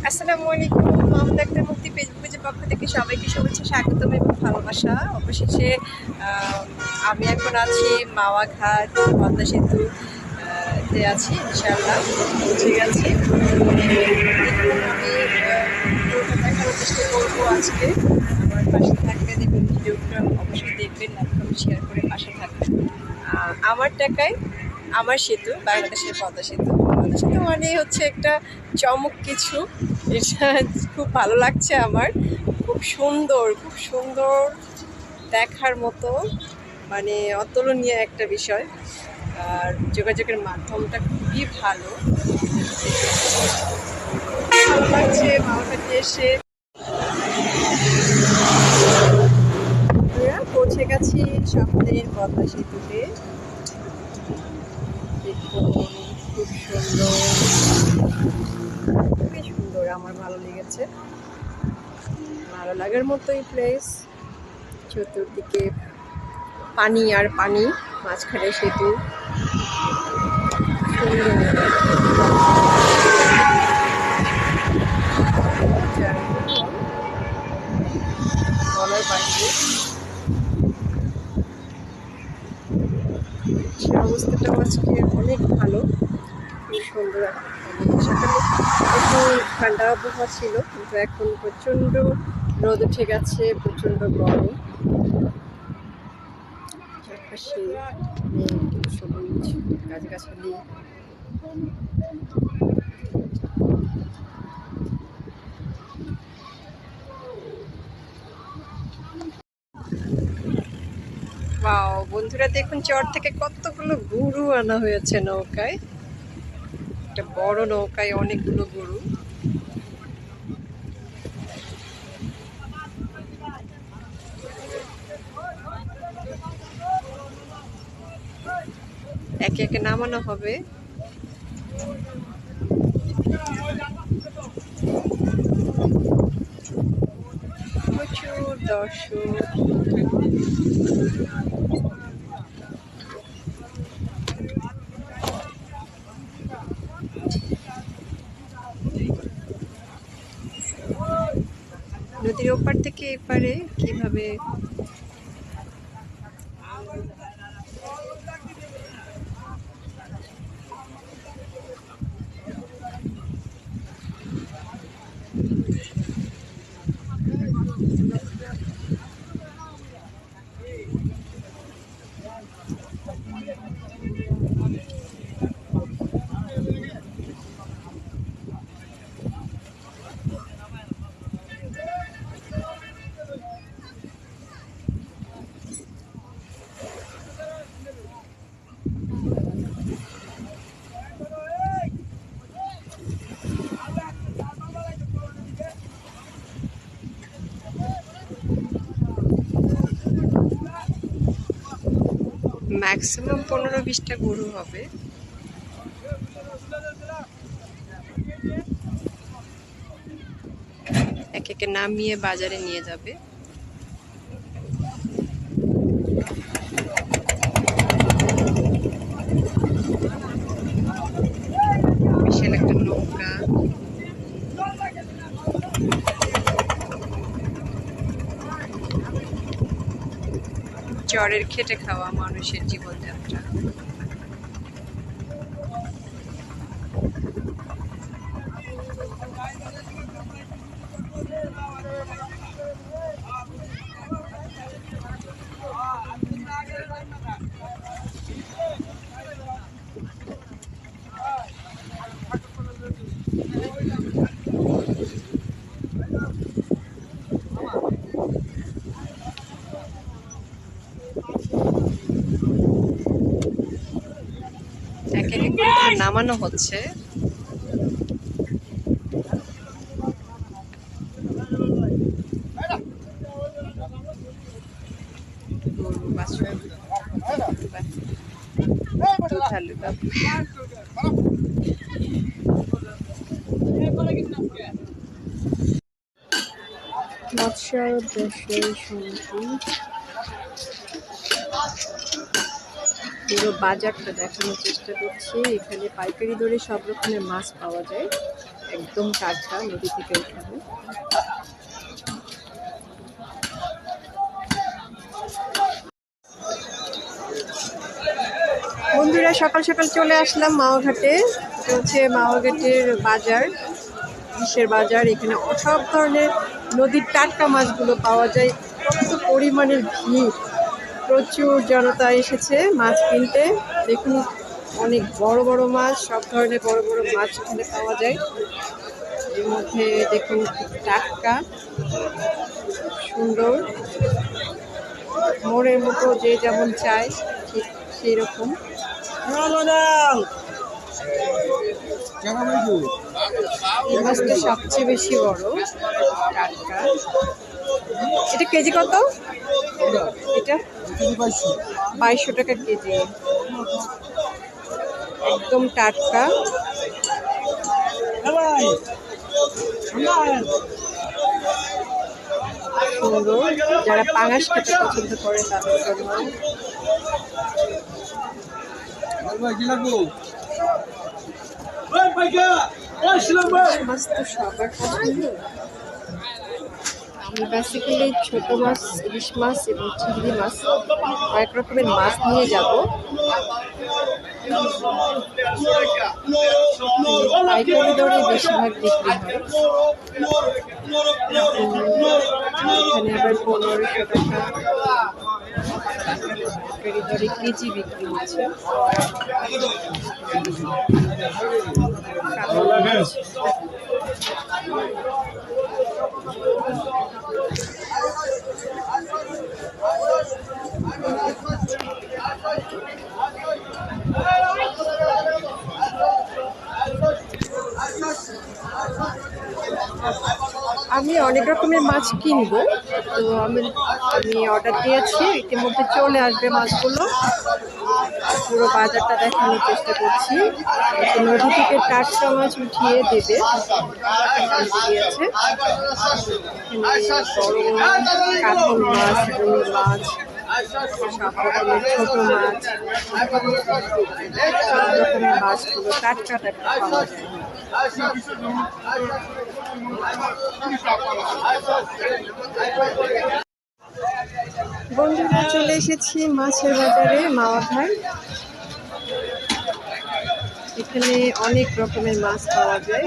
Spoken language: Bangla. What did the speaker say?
আসসালামু আলাইকুম। মাহমুদ আক্তার মুক্তি ফেসবুক পেজের পক্ষ থেকে সবাইকে শুভেচ্ছা, স্বাগতম এবং ভালোবাসা। অবশেষে আমি এখন আছি মাওয়া ঘাট পদ্মা সেতু তে আছি, ইনশাআল্লাহ পৌঁছে গেছি। দেখুন, আমি পুরোটা দেখানোর চেষ্টা করবো আজকে। আমার পাশে থাকবেন এবং ভিডিওটা অবশ্যই দেখবেন, লাইক কমেন্ট শেয়ার করে পাশে থাকবেন। আমার টাকায় আমার সেতু, বাংলাদেশের পদ্মা সেতু। পদ্মা সেতু মানে হচ্ছে একটা চমক কিছু। এটা খুব ভালো লাগছে আমার। খুব সুন্দর, খুব সুন্দর, দেখার মতো, মানে অতুলনীয় একটা বিষয়। আর যোগাযোগের মাধ্যমটা খুবই ভালো। ভালো লাগছে মামাঘাটে এসে। আমরা পৌঁছে গেছি স্বপ্নের পদ্মা সেতুতে। দেখুন, খুব সুন্দর, খুবই সুন্দর, আমার ভালো লেগেছে। ভালো লাগার মতোই প্লেস। চতুর্দিকে পানি আর পানি, মাঝখানে সেতু। বলার বাইরে সে অবস্থাটাও আজকে অনেক ভালো, খুব সুন্দর। সকালে একটু ঠান্ডা আবহাওয়া ছিল, কিন্তু এখন প্রচণ্ড রোদ উঠে গেছে, প্রচণ্ড গরম। চারপাশে সবুজ গাছগাছালি। ওয়াও বন্ধুরা, দেখুন চর থেকে কতগুলো গরু আনা হয়েছে নৌকায়। একটা বড় নৌকায় অনেকগুলো গরু। একে একে নামানো হবে। প্রচুর দর্শক। নদীর ওপার থেকে এপারে কিভাবে ম্যাক্সিমাম 15-20টা গরু হবে। একে একে নামিয়ে বাজারে নিয়ে যাবে। বিশাল একটা নৌকা। চরের খেটে খাওয়া মানুষের জীবনযাত্রা। একে একে করে নামানো হচ্ছে। গরু বাছুর দুধালু গাভী। মৎস্য ব্যবসায়ী সমিতি। পুরো বাজারটা দেখানোর চেষ্টা করছি। এখানে পাইকারি দরে সব রকমের মাছ পাওয়া যায়। একদম টাটকা, নদী থেকে উঠানো। বন্ধুরা, সকাল সকাল চলে আসলাম মাওয়া ঘাটে। এটা হচ্ছে মাওয়া ঘাটের বাজার, ইলিশের বাজার। এখানে সব ধরনের নদীর টাটকা মাছগুলো পাওয়া যায়। কত পরিমাণের ভিড়, প্রচুর জনতা এসেছে মাছ কিনতে। দেখুন, অনেক বড় বড় মাছ, সব ধরনের বড় বড় মাছ এখানে পাওয়া যায়। এর মধ্যে দেখুন টাটকা, সুন্দর, মোড়ের মতো যে যেমন চায় ঠিক সেই রকম। এই মাছটা সবচেয়ে বেশি বড়, টাটকা। এটা কেজি কত? এটা 2200 টাকা কেজি, একদম টাটকা। সুন্দর, যারা পাঙাশ খেতে পছন্দ করে তাদের জন্য। মাছ তো সবার পছন্দ। আমি বেসিক্যালি ছোট মাছ, ইলিশ মাছ এবং চিংড়ি মাছ, কয়েক রকমের মাছ নিয়ে যাব। পাইকারি দরে বেশিরভাগ বিক্রি হয়। এখানে আবার 1500 টাকা পাইকারি দরে কেজি বিক্রি হচ্ছে। আমি অনেক রকমের মাছ কিনবো, তো আমি অর্ডার দিয়েছি, ইতিমধ্যে চলে আসবে মাছগুলো। পুরো বাজারটা দেখানোর চেষ্টা করছি। নদী থেকে টাটকা মাছ উঠিয়ে দেবে দিয়েছে। বড় কাতল মাছ, রুই মাছ, সব রকমের ছোট মাছ, সব রকমের মাছগুলো টাটকা টাটকা পাওয়া যায়। বন্ধুরা, চলে এসেছি মাছের বাজারে মাওয়া ঘাট। এখানে অনেক রকমের মাছ পাওয়া যায়।